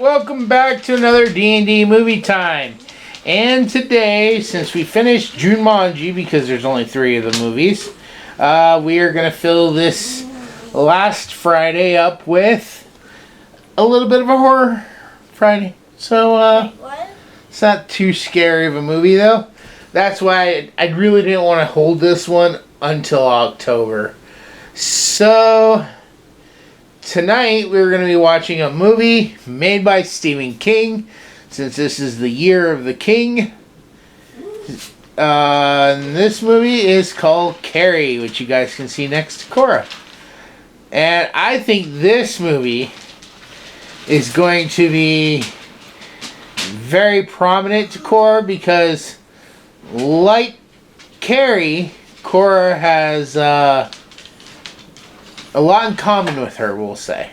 welcome back to another D&D movie time. And today, since we finished Jumanji, because there's only 3 of the movies, we are going to fill this last Friday up with a little bit of a horror Friday. So, it's not too scary of a movie, though. That's why I really didn't want to hold this one until October. So, tonight we're going to be watching a movie made by Stephen King, since this is the year of the King. This movie is called Carrie, which you guys can see next to Cora. And I think this movie is going to be very prominent to Cora because, like Carrie, Cora has a lot in common with her, we'll say.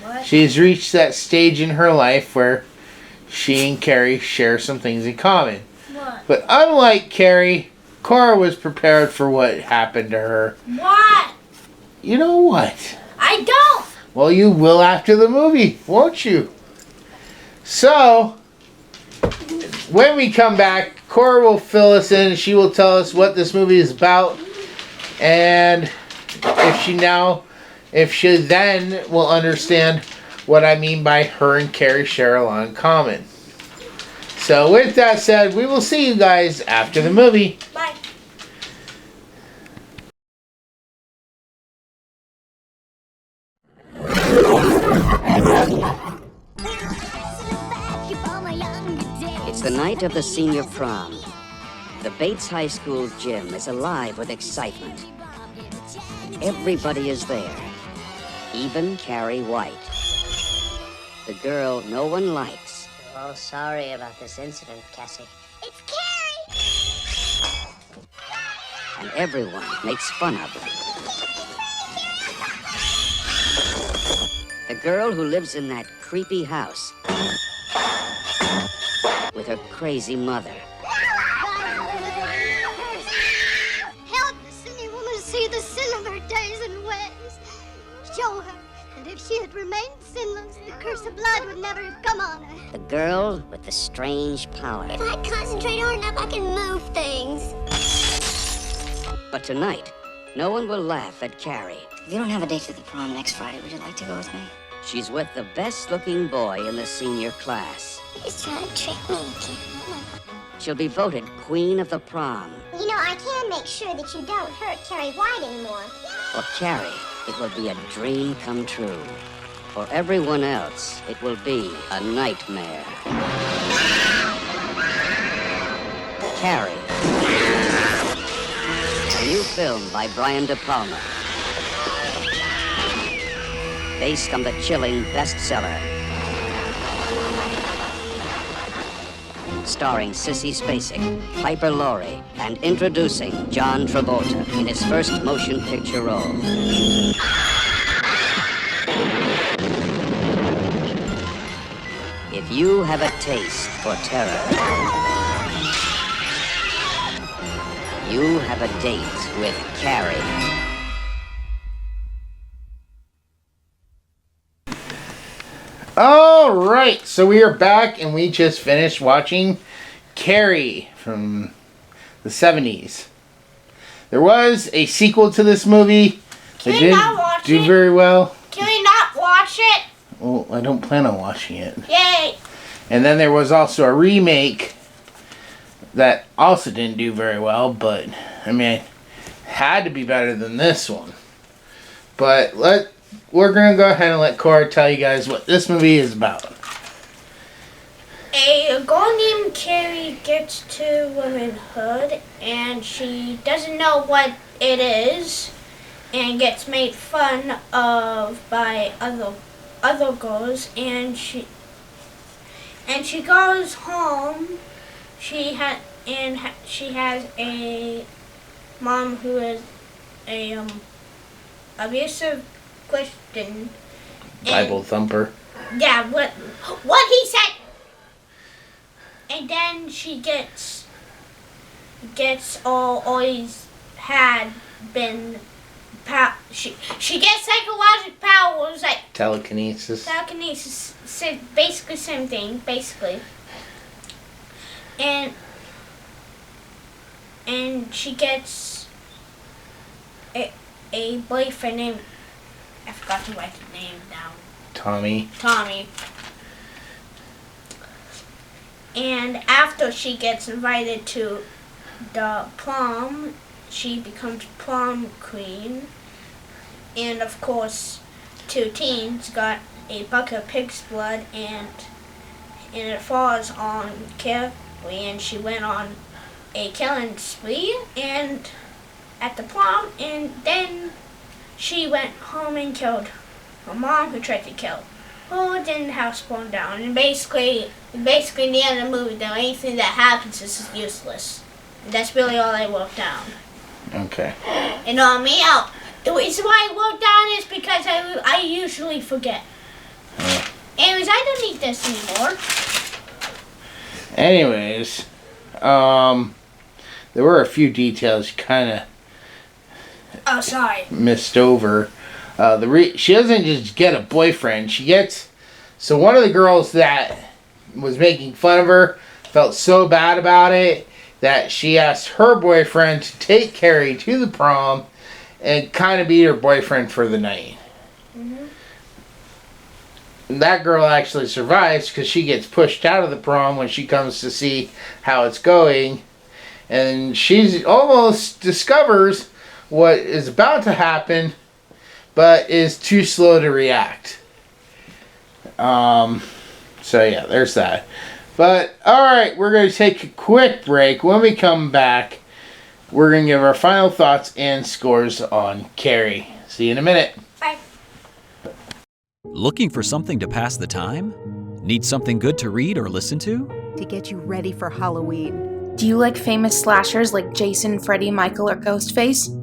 What? She's reached that stage in her life where she and Carrie share some things in common. What? But unlike Carrie, Cora was prepared for what happened to her. What? You know what? I don't. Well, you will after the movie, won't you? So, when we come back, Cora will fill us in. She will tell us what this movie is about. And if she then will understand what I mean by her and Carrie share a lot in common. So with that said, we will see you guys after the movie. Bye. It's the night of the senior prom. The Bates High School gym is alive with excitement. Everybody is there, even Carrie White, the girl no one likes. Oh, sorry about this incident, Cassie. It's Carrie! And everyone makes fun of her. The girl who lives in that creepy house with her crazy mother. Help the silly woman see the sin of her days and ways. Show her that if she had remained sinless, the curse of blood would never have come on her. The girl with the strange power. If I concentrate hard enough, I can move things. But tonight, no one will laugh at Carrie. If you don't have a date to the prom next Friday, would you like to go with me? She's with the best-looking boy in the senior class. He's trying to trick me again. She'll be voted queen of the prom. You know, I can make sure that you don't hurt Carrie White anymore. For Carrie, it will be a dream come true. For everyone else, it will be a nightmare. Carrie. A new film by Brian De Palma. Based on the chilling bestseller. Starring Sissy Spacek, Piper Laurie, and introducing John Travolta in his first motion picture role. If you have a taste for terror, you have a date with Carrie. Alright, so we are back and we just finished watching Carrie from the 70s. There was a sequel to this movie. Can we not watch do it? Very well. Can we not watch it? Well, I don't plan on watching it. Yay! And then there was also a remake that also didn't do very well, but I mean, it had to be better than this one. But we're going to go ahead and let Cora tell you guys what this movie is about. A girl named Carrie gets to womanhood and she doesn't know what it is and gets made fun of by other girls, and she goes home. She has a mom who is a abusive Christian. Bible thumper. Yeah, what he said. And then she gets always had been she gets psychological powers like Telekinesis. basically same thing, basically. And she gets a boyfriend named, I forgot to write the name down. Tommy. And after she gets invited to the prom, she becomes prom queen. And of course, two teens got a bucket of pig's blood, and it falls on Carrie, and she went on a killing spree and at the prom, and then she went home and killed her mom, who tried to kill her. Then the house burned down, and basically in the end of the movie, though, anything that happens is useless. And that's really all I wrote down. Okay. And on me out. The reason why I wrote down is because I usually forget. Anyways, I don't need this anymore. Anyways, there were a few details you kind of missed over. She doesn't just get a boyfriend. She gets... So one of the girls that was making fun of her felt so bad about it that she asked her boyfriend to take Carrie to the prom and kind of be her boyfriend for the night. Mm-hmm. That girl actually survives because she gets pushed out of the prom when she comes to see how it's going. And she almost discovers what is about to happen, but is too slow to react. So yeah, there's that. But, alright, we're going to take a quick break. When we come back, we're going to give our final thoughts and scores on Carrie. See you in a minute. Bye. Looking for something to pass the time? Need something good to read or listen to? To get you ready for Halloween. Do you like famous slashers like Jason, Freddy, Michael, or Ghostface?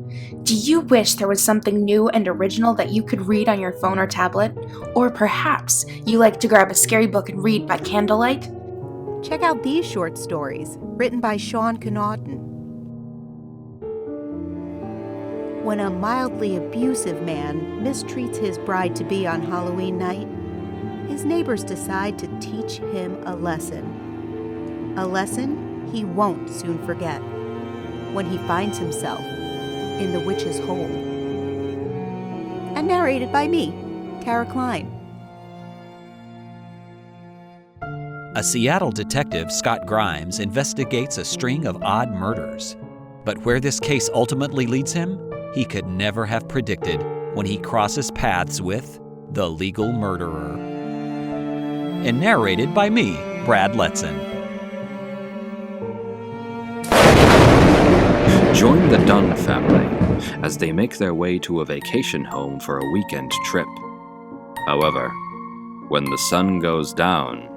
Do you wish there was something new and original that you could read on your phone or tablet? Or perhaps you like to grab a scary book and read by candlelight? Check out these short stories, written by Sean Connaughton. When a mildly abusive man mistreats his bride-to-be on Halloween night, his neighbors decide to teach him a lesson. A lesson he won't soon forget when he finds himself in the witch's hole. And narrated by me, Tara Klein. A Seattle detective, Scott Grimes, investigates a string of odd murders. But where this case ultimately leads him, he could never have predicted when he crosses paths with the legal murderer. And narrated by me, Brad Letson. Join the Dunn family as they make their way to a vacation home for a weekend trip. However, when the sun goes down,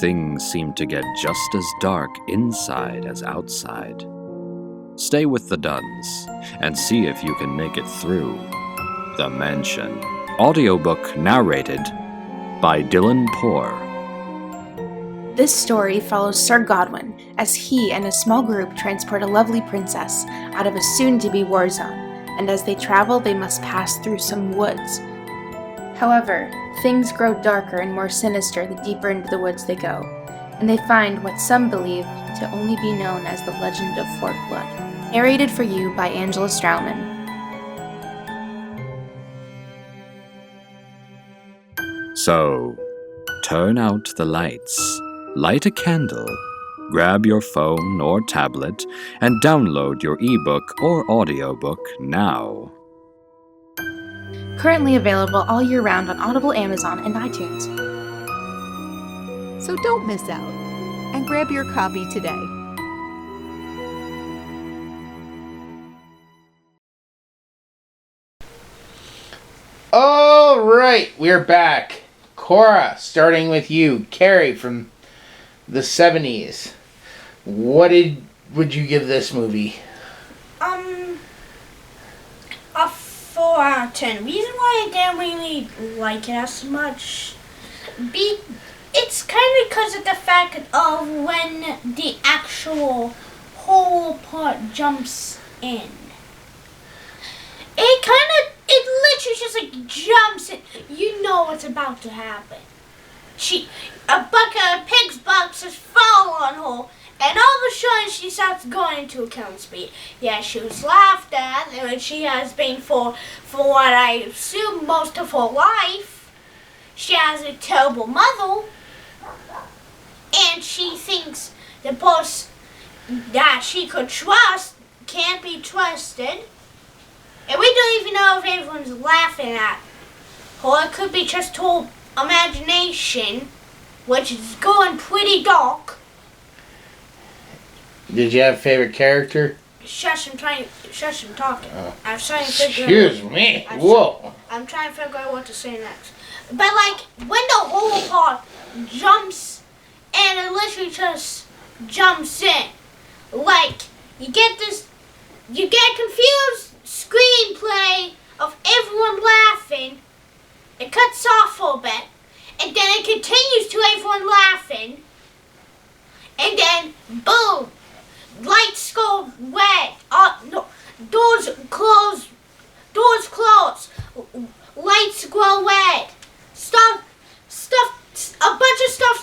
things seem to get just as dark inside as outside. Stay with the Dunns and see if you can make it through The Mansion. Audiobook narrated by Dylan Poor. This story follows Sir Godwin as he and a small group transport a lovely princess out of a soon-to-be war zone, and as they travel they must pass through some woods. However, things grow darker and more sinister the deeper into the woods they go, and they find what some believe to only be known as the Legend of Fort Blood. Narrated for you by Angela Strauman. So, turn out the lights, light a candle, grab your phone or tablet, and download your ebook or audiobook now. Currently available all year round on Audible, Amazon, and iTunes. So don't miss out, and grab your copy today. All right, we're back. Cora, starting with you. Carrie from the 70s. What would you give this movie? A 4 out of 10. Reason why I didn't really like it as much, it's kind of because of the fact of when the actual whole part jumps in. It literally just like jumps in. You know what's about to happen. a bucket of pig's boxes fall on her, and all of a sudden she starts going into a killing spree. Yeah, she was laughed at, and she has been for what I assume most of her life. She has a terrible mother, and she thinks the person that she could trust can't be trusted. And we don't even know if everyone's laughing at her. It could be just her imagination, which is going pretty dark. Did you have a favorite character? Shush, I'm talking. I'm trying to figure Excuse me. Whoa. I'm trying to figure out what to say next. But like, when the whole part jumps and it literally just jumps in, like, you get confused screenplay of everyone laughing. It cuts off a bit, and then it continues to everyone laughing, and then boom, lights go red. No, doors close, lights go red. A bunch of stuff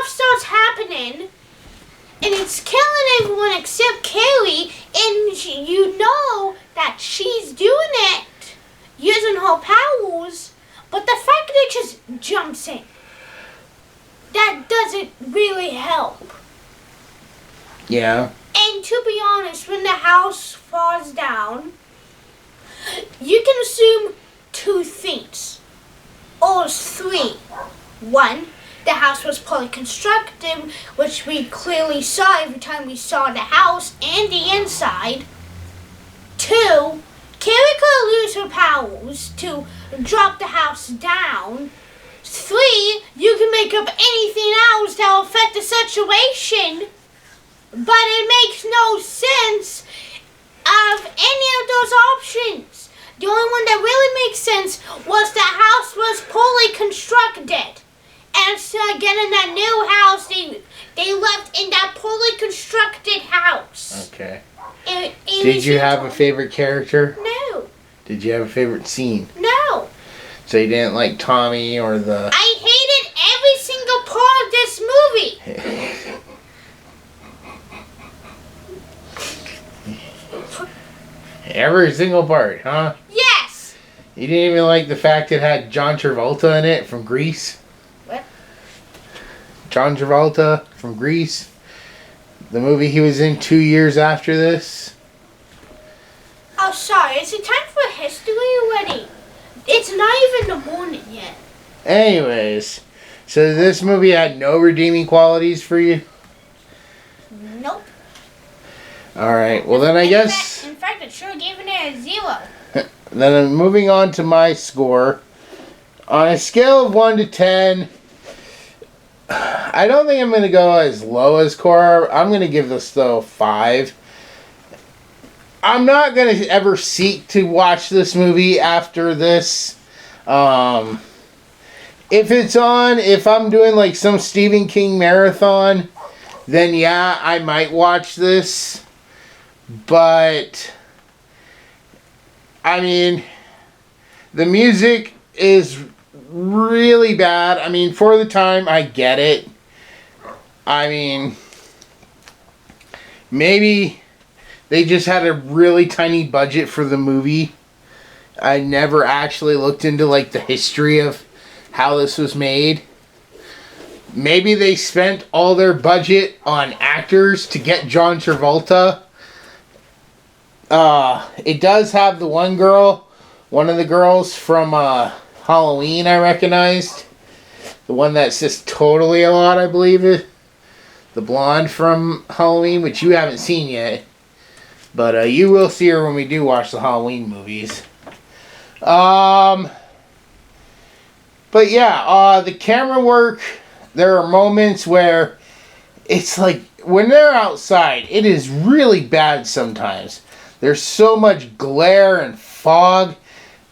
starts happening. And it's killing everyone except Carrie, and you know that she's doing it using her powers, but the fact that it just jumps in, that doesn't really help. Yeah. And to be honest, when the house falls down, you can assume two things, or three. One, the house was poorly constructed, which we clearly saw every time we saw the house and the inside. Two, Carrie could lose her powers to drop the house down. Three, you can make up anything else that will affect the situation, but it makes no sense of any of those options. The only one that really makes sense was the house was poorly constructed. And so getting that new house, they left in that poorly constructed house. Okay. Did you have a favorite character? No. Did you have a favorite scene? No. So you didn't like Tommy or the... I hated every single part of this movie. Every single part, huh? Yes. You didn't even like the fact it had John Travolta in it from Grease? What? John Travolta from Grease. The movie he was in 2 years after this. Oh, sorry. Is it time for history already? It's not even the morning yet. Anyways, so this movie had no redeeming qualities for you? Nope. Alright, well then I guess... In fact, it sure gave it a 0. Then I'm moving on to my score. On a scale of 1 to 10... I don't think I'm going to go as low as Cora. I'm going to give this, though, 5. I'm not going to ever seek to watch this movie after this. If it's on, if I'm doing, like, some Stephen King marathon, then, yeah, I might watch this. But, I mean, the music is really bad. I mean, for the time, I get it. I mean, maybe they just had a really tiny budget for the movie. I never actually looked into, like, the history of how this was made. Maybe they spent all their budget on actors to get John Travolta. It does have the one of the girls from, Halloween I recognized. The one that's just totally a lot, I believe it. The blonde from Halloween, which you haven't seen yet. But you will see her when we do watch the Halloween movies. But yeah, the camera work, there are moments where it's like, when they're outside, it is really bad sometimes. There's so much glare and fog.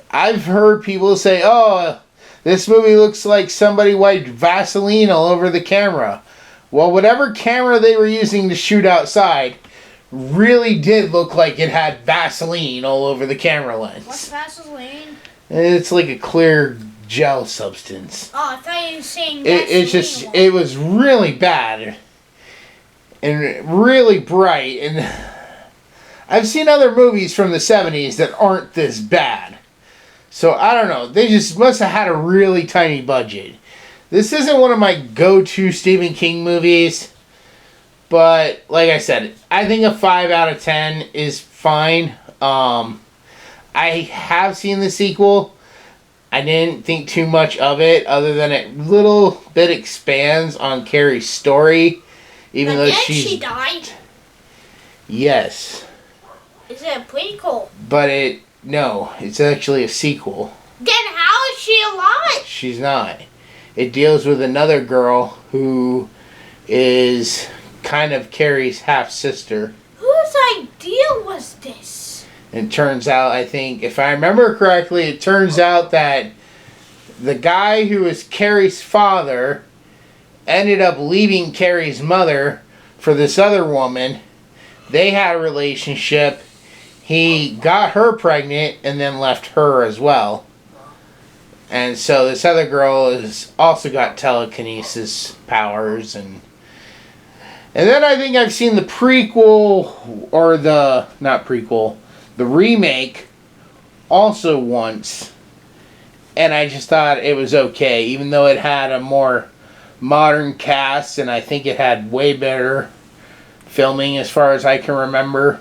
I've heard people say, oh, this movie looks like somebody wiped Vaseline all over the camera. Well, whatever camera they were using to shoot outside really did look like it had Vaseline all over the camera lens. What's Vaseline? It's like a clear gel substance. Oh, I thought you were saying It's just, it was really bad. And really bright. And I've seen other movies from the 70s that aren't this bad. So, I don't know. They just must have had a really tiny budget. This isn't one of my go-to Stephen King movies. But, like I said, I think a 5 out of 10 is fine. I have seen the sequel. I didn't think too much of it, other than it little bit expands on Carrie's story. Even though she died? Yes. Is it a prequel? But no, it's actually a sequel. Then how is she alive? She's not. It deals with another girl who is kind of Carrie's half-sister. Whose idea was this? And it turns out, I think, if I remember correctly, it turns out that the guy who was Carrie's father ended up leaving Carrie's mother for this other woman. They had a relationship. He got her pregnant and then left her as well. And so this other girl has also got telekinesis powers. And then I think I've seen the prequel, or the remake also once. And I just thought it was okay, even though it had a more modern cast, and I think it had way better filming as far as I can remember.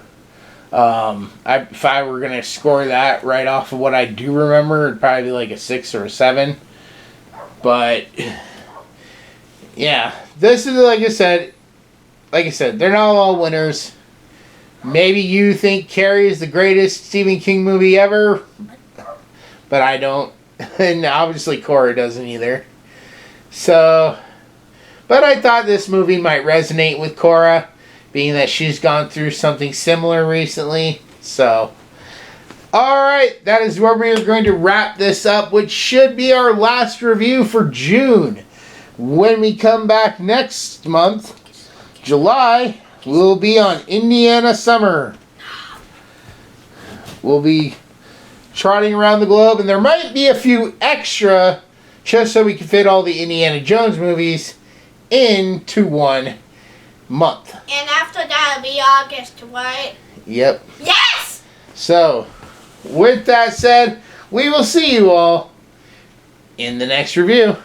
If I were going to score that right off of what I do remember, it'd probably be like a 6 or a 7. But, yeah, this is, like I said, they're not all winners. Maybe you think Carrie is the greatest Stephen King movie ever, but I don't. And obviously Cora doesn't either. So, but I thought this movie might resonate with Cora, being that she's gone through something similar recently. So, alright, that is where we are going to wrap this up, which should be our last review for June. When we come back next month, July, we'll be on Indiana Summer. We'll be trotting around the globe, and there might be a few extra, just so we can fit all the Indiana Jones movies into one month. And after that, it'll be August, right? Yep. Yes! So, with that said, we will see you all in the next review.